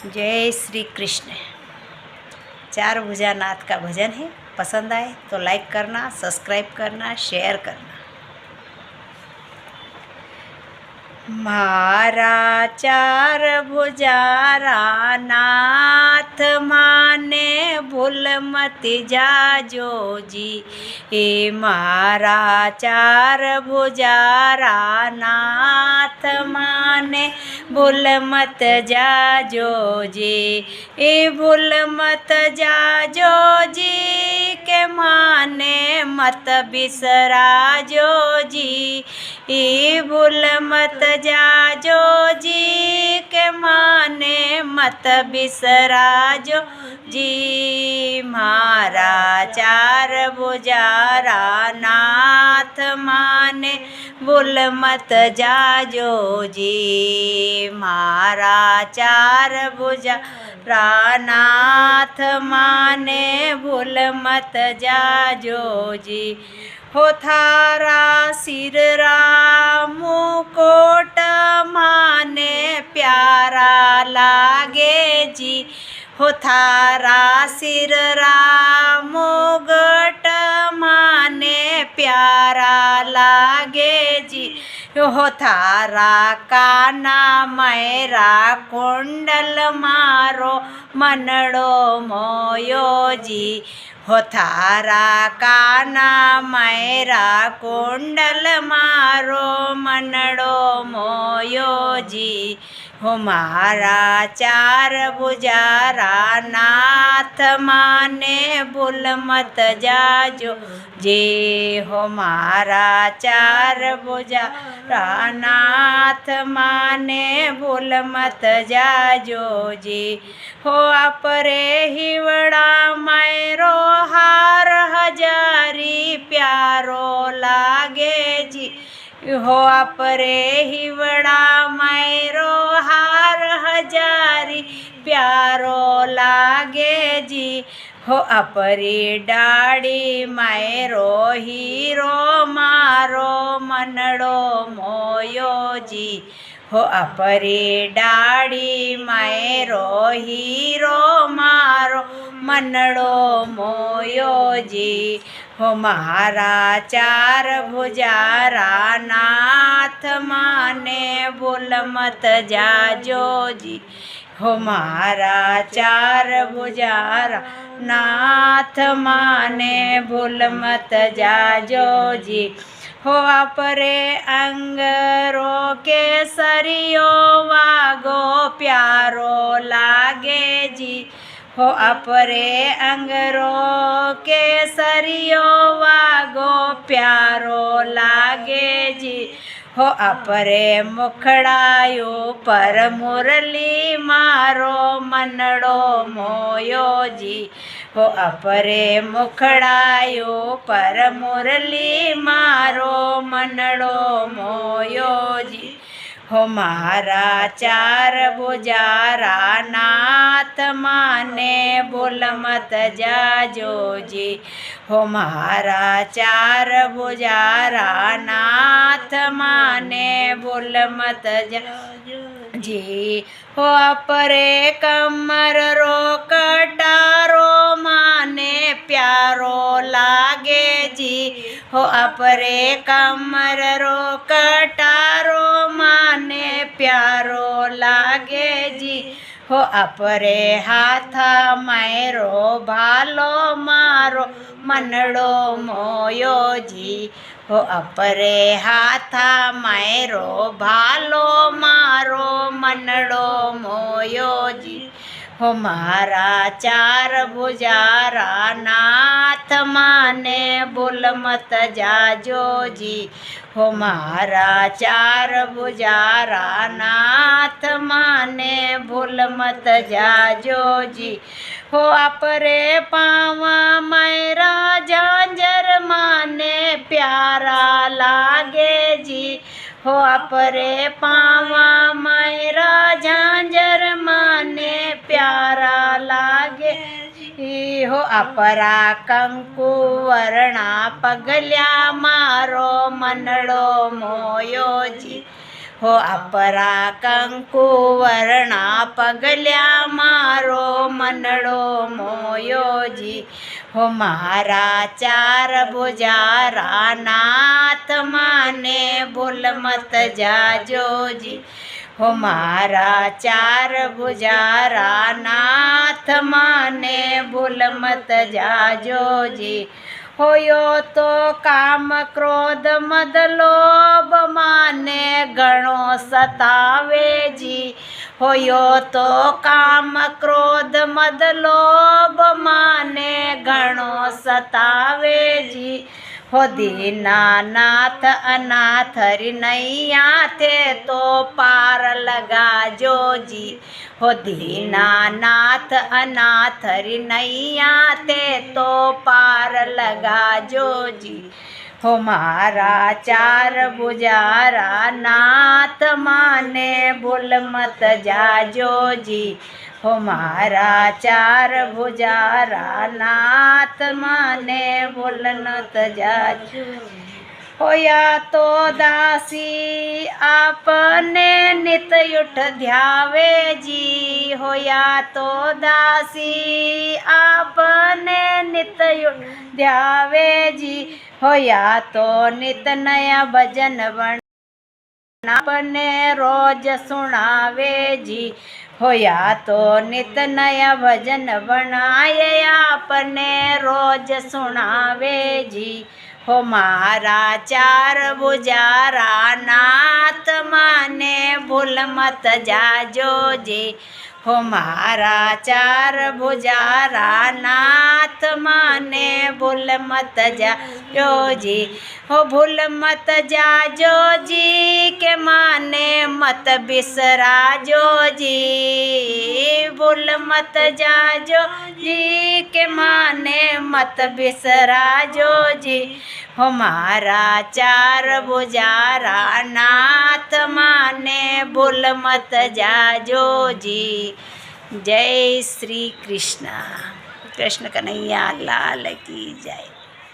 जय श्री कृष्ण। चार भुजानाथ का भजन है। पसंद आए तो लाइक करना, सब्सक्राइब करना, शेयर करना। मारा चार भुजारा नाथ माने भूल मत जाजो जी। ए मारा चार भुजारा नाथ माने भूल मत जाजो जी। ए भूल मत जाजो जी के माने मत बिसराजो जी। ए भूल मत जाजो जी के माने मत बिसराजो जी। मारा चार भुजारा नाथ माने भूल मत जाजो जी। मारा चार भुजारा नाथ माने भूल मत जाजो जी। हो थारा सिररा मुकोट माने प्यारा लागे जी। हो थारा सिररा मुगट माने प्यारा लागे जी। हो थारा काना मैरा कुंडल मारो मनड़ो मोयो जी। हो थारा काना मैरा कुंडल मारो मनड़ो मोयो जी। हो मारा चार भुजारा नाथ माने भूल मत जाजो जे। हो मारा चार भुजारा नाथ माने भूल मत जाजो जी। हो अपरे हिवड़ा मैरो हार हजारी प्यारो लागे जी। हो अपरे हिवड़ा मैरो हार हजारी प्यारो लागे जी। हो अपरी डाड़ी मैरो हीरो मारो मनड़ो मोयो जी। हो अपरी डाड़ी मैरो हीरो मारो मनड़ो मोयो जी। हो मारा चार भुजारा नाथ माने भूल मत जाजो जी। हो मारा चार भुजारा नाथ माने भूल मत जाजो जी। हो अपरे अंगरो के सरियो वागो प्यारो लागे जी। हो अपरे अंगरो के सरियो वागो प्यारो लागे जी। हो अपरे मुखड़ायो पर मुरली मारो मनड़ो मोयो जी। हो अपरे मुखड़ायो पर मुरली मारो मनड़ो मोयो जी। हो मारा चार भुजारा नाथ माने भूल मत जाजो जी। हो मारा चार भुजारा नाथ माने भूल मत जाजो जी। हो अपरे कमर रो कटारो माने प्यारो लागे जी। हो अपरे कमर रो कटारो माने प्यारो लागे जी। हो अपरे हाथा मैरो भालो मारो मनड़ो मोयो जी। हो अपरे हाथा मैरो भालो मारो मनड़ो मोयो जी। हो मारा चार भुजारा नाथ माने भूल मत जाजो जी। हो मारा चार भुजारा नाथ माने भूल मत जाजो जी। हो अपरे पावा मैरा झांझर माने प्यारा लागे जी। हो अपरे पावा मैरा झांझर माने प्यारा लागे जी। हो अपरा कंकु वर्णा पगल्या मारो मनड़ो मोयो जी। હો આપરા કંકુ વર્ણા પગલ્યા મારો મનડો મોયોજી હો મારા ચાર ભુજારા નાથ માને ભૂલ મત જાજોજી હો મારા ચાર ભુજારા નાથ માને ભૂલ મત જાજોજી હોયો તો કામ ક્રોધ મદ લોભ માને ઘણો સતાવેજી હોયો તો કામ ક્રોધ મદ લોભ માને ઘણો સતાવેજી હો દીનાનાથ અનાથ નૈયા થે તો પાર લગાજોજી હો દીનાનાથ અનાથ નૈયા થે તો પાર લગાજોજી હો મારા ચાર ભુજારા નાથ માને ભૂલ મત જાજોજી હો મારા ચાર ભુજારા નાથ માને ભૂલ મત જાજો હોયા તો દાસી આપને નિત યુઠ ધ્યાવેજી હોયા તો દાસી આપને નિત યુઠ ધ્યાવેજી હોયા તો નિત નયા ભજન વણ આપને રોજ સુણાવેજી હોયા તો નિત નયા ભજન વણાય આપને રોજ સુણાવેજી હો મારા ચાર ભુજારા નાથ માને ભૂલ મત જાજોજી હો મારા ચાર ભુજારા નાથ માને ભૂલ મત જાજોજી હો ભૂલ મત જાજોજી કે માને મત બિસરાજોજી ભૂલ મત જાજોજી કે માને મત બિસરાજોજી હો મારા ચાર ભુજારા નાથ માને ભૂલ મત જાજોજી જય શ્રી કૃષ્ણ કૃષ્ણ કનૈયા લાલ કી જય।